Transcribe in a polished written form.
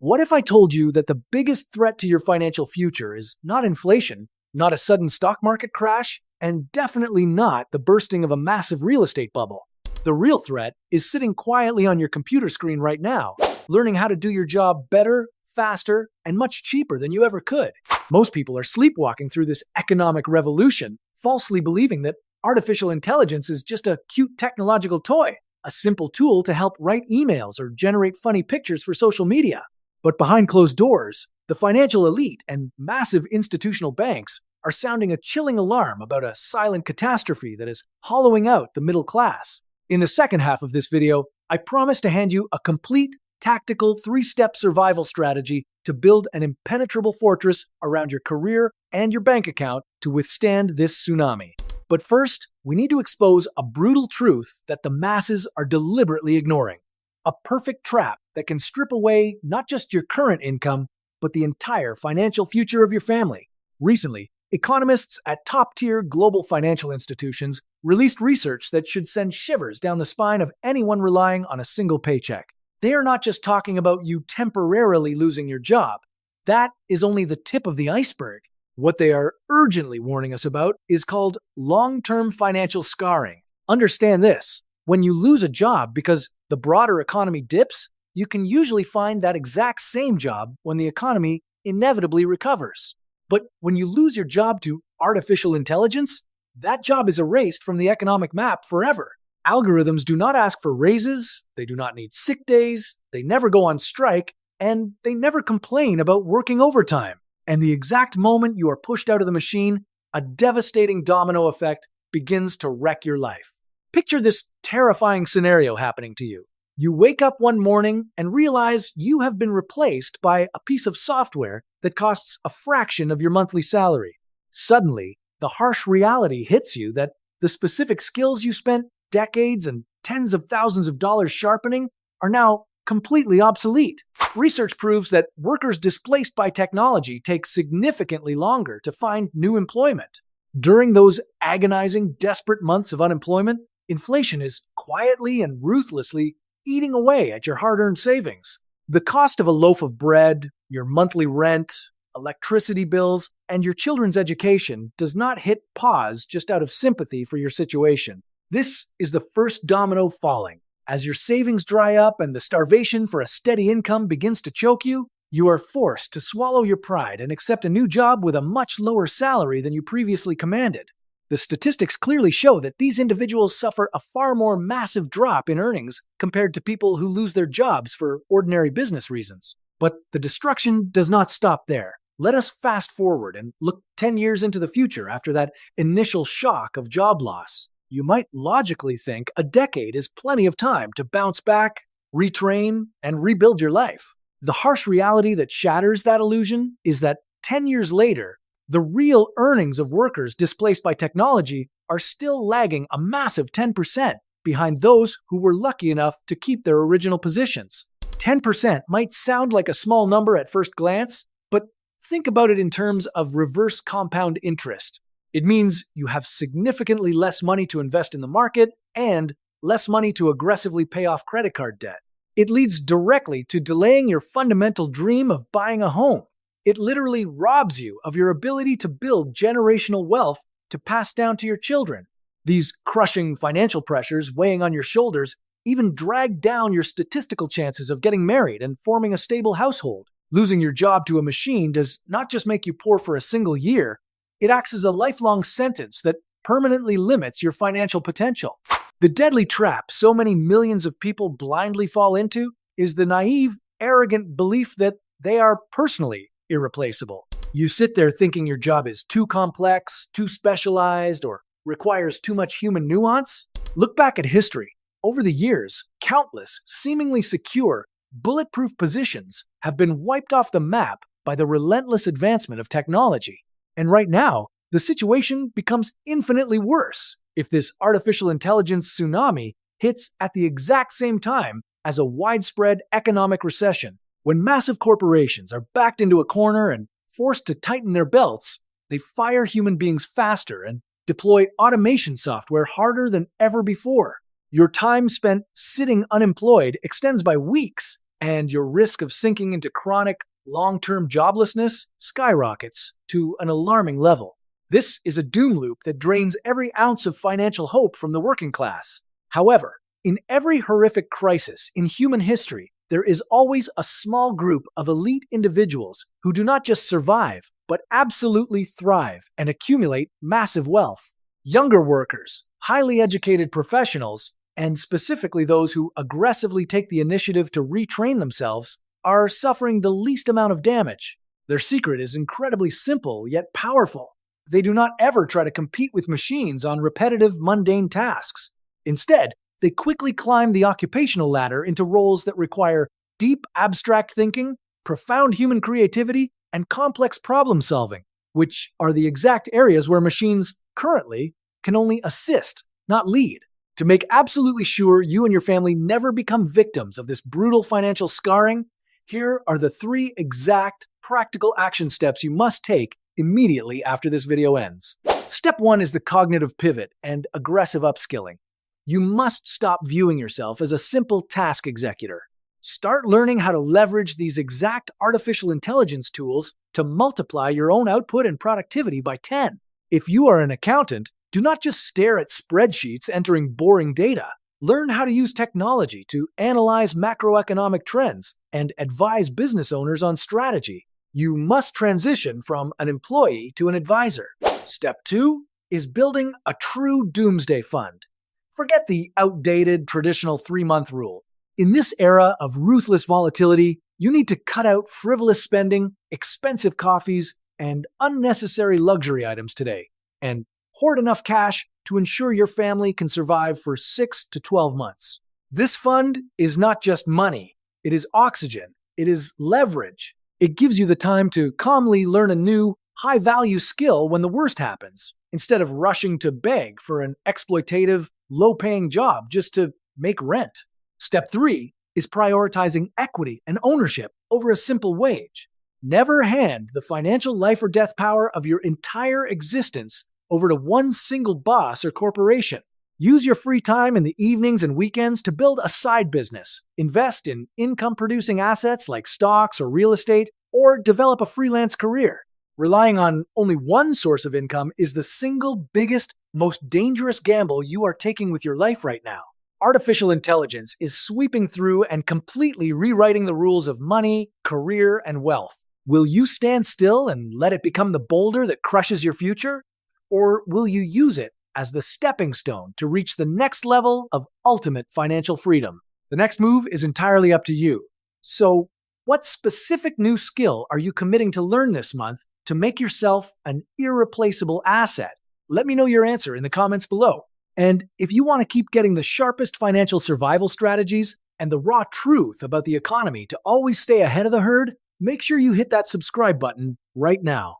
What if I told you that the biggest threat to your financial future is not inflation, not a sudden stock market crash, and definitely not the bursting of a massive real estate bubble? The real threat is sitting quietly on your computer screen right now, learning how to do your job better, faster, and much cheaper than you ever could. Most people are sleepwalking through this economic revolution, falsely believing that artificial intelligence is just a cute technological toy, a simple tool to help write emails or generate funny pictures for social media. But behind closed doors, the financial elite and massive institutional banks are sounding a chilling alarm about a silent catastrophe that is hollowing out the middle class. In the second half of this video, I promise to hand you a complete, tactical, 3-step survival strategy to build an impenetrable fortress around your career and your bank account to withstand this tsunami. But first, we need to expose a brutal truth that the masses are deliberately ignoring. A perfect trap that can strip away not just your current income, but the entire financial future of your family. Recently, economists at top-tier global financial institutions released research that should send shivers down the spine of anyone relying on a single paycheck. They are not just talking about you temporarily losing your job. That is only the tip of the iceberg. What they are urgently warning us about is called long-term financial scarring. Understand this: when you lose a job because the broader economy dips, you can usually find that exact same job when the economy inevitably recovers. But when you lose your job to artificial intelligence, that job is erased from the economic map forever. Algorithms do not ask for raises, they do not need sick days, they never go on strike, and they never complain about working overtime. And the exact moment you are pushed out of the machine, a devastating domino effect begins to wreck your life. Picture this terrifying scenario happening to you. You wake up one morning and realize you have been replaced by a piece of software that costs a fraction of your monthly salary. Suddenly, the harsh reality hits you that the specific skills you spent decades and tens of thousands of dollars sharpening are now completely obsolete. Research proves that workers displaced by technology take significantly longer to find new employment. During those agonizing, desperate months of unemployment, inflation is quietly and ruthlessly eating away at your hard-earned savings. The cost of a loaf of bread, your monthly rent, electricity bills, and your children's education does not hit pause just out of sympathy for your situation. This is the first domino falling. As your savings dry up and the starvation for a steady income begins to choke you, you are forced to swallow your pride and accept a new job with a much lower salary than you previously commanded. The statistics clearly show that these individuals suffer a far more massive drop in earnings compared to people who lose their jobs for ordinary business reasons. But the destruction does not stop there. Let us fast forward and look 10 years into the future after that initial shock of job loss. You might logically think a decade is plenty of time to bounce back, retrain, and rebuild your life. The harsh reality that shatters that illusion is that 10 years later, the real earnings of workers displaced by technology are still lagging a massive 10% behind those who were lucky enough to keep their original positions. 10% might sound like a small number at first glance, but think about it in terms of reverse compound interest. It means you have significantly less money to invest in the market and less money to aggressively pay off credit card debt. It leads directly to delaying your fundamental dream of buying a home. It literally robs you of your ability to build generational wealth to pass down to your children. These crushing financial pressures weighing on your shoulders even drag down your statistical chances of getting married and forming a stable household. Losing your job to a machine does not just make you poor for a single year, it acts as a lifelong sentence that permanently limits your financial potential. The deadly trap so many millions of people blindly fall into is the naive, arrogant belief that they are personally irreplaceable. You sit there thinking your job is too complex, too specialized, or requires too much human nuance. Look back at history. Over the years, countless, seemingly secure, bulletproof positions have been wiped off the map by the relentless advancement of technology. And right now, the situation becomes infinitely worse if this artificial intelligence tsunami hits at the exact same time as a widespread economic recession. When massive corporations are backed into a corner and forced to tighten their belts, they fire human beings faster and deploy automation software harder than ever before. Your time spent sitting unemployed extends by weeks, and your risk of sinking into chronic, long-term joblessness skyrockets to an alarming level. This is a doom loop that drains every ounce of financial hope from the working class. However, in every horrific crisis in human history, there is always a small group of elite individuals who do not just survive, but absolutely thrive and accumulate massive wealth. Younger workers, highly educated professionals, and specifically those who aggressively take the initiative to retrain themselves, are suffering the least amount of damage. Their secret is incredibly simple yet powerful. They do not ever try to compete with machines on repetitive, mundane tasks. Instead, they quickly climb the occupational ladder into roles that require deep, abstract thinking, profound human creativity, and complex problem solving, which are the exact areas where machines currently can only assist, not lead. To make absolutely sure you and your family never become victims of this brutal financial scarring, here are the 3 exact, practical action steps you must take immediately after this video ends. Step 1 is the cognitive pivot and aggressive upskilling. You must stop viewing yourself as a simple task executor. Start learning how to leverage these exact artificial intelligence tools to multiply your own output and productivity by 10. If you are an accountant, do not just stare at spreadsheets entering boring data. Learn how to use technology to analyze macroeconomic trends and advise business owners on strategy. You must transition from an employee to an advisor. Step 2 is building a true doomsday fund. Forget the outdated traditional 3-month rule. In this era of ruthless volatility, you need to cut out frivolous spending, expensive coffees, and unnecessary luxury items today, and hoard enough cash to ensure your family can survive for 6 to 12 months. This fund is not just money, it is oxygen, it is leverage. It gives you the time to calmly learn a new, high-value skill when the worst happens, instead of rushing to beg for an exploitative, low-paying job just to make rent. Step 3 is prioritizing equity and ownership over a simple wage. Never hand the financial life or death power of your entire existence over to one single boss or corporation. Use your free time in the evenings and weekends to build a side business, invest in income-producing assets like stocks or real estate, or develop a freelance career. Relying on only one source of income is the single biggest, most dangerous gamble you are taking with your life right now. Artificial intelligence is sweeping through and completely rewriting the rules of money, career, and wealth. Will you stand still and let it become the boulder that crushes your future? Or will you use it as the stepping stone to reach the next level of ultimate financial freedom? The next move is entirely up to you. So, what specific new skill are you committing to learn this month to make yourself an irreplaceable asset? Let me know your answer in the comments below. And if you want to keep getting the sharpest financial survival strategies and the raw truth about the economy to always stay ahead of the herd, make sure you hit that subscribe button right now.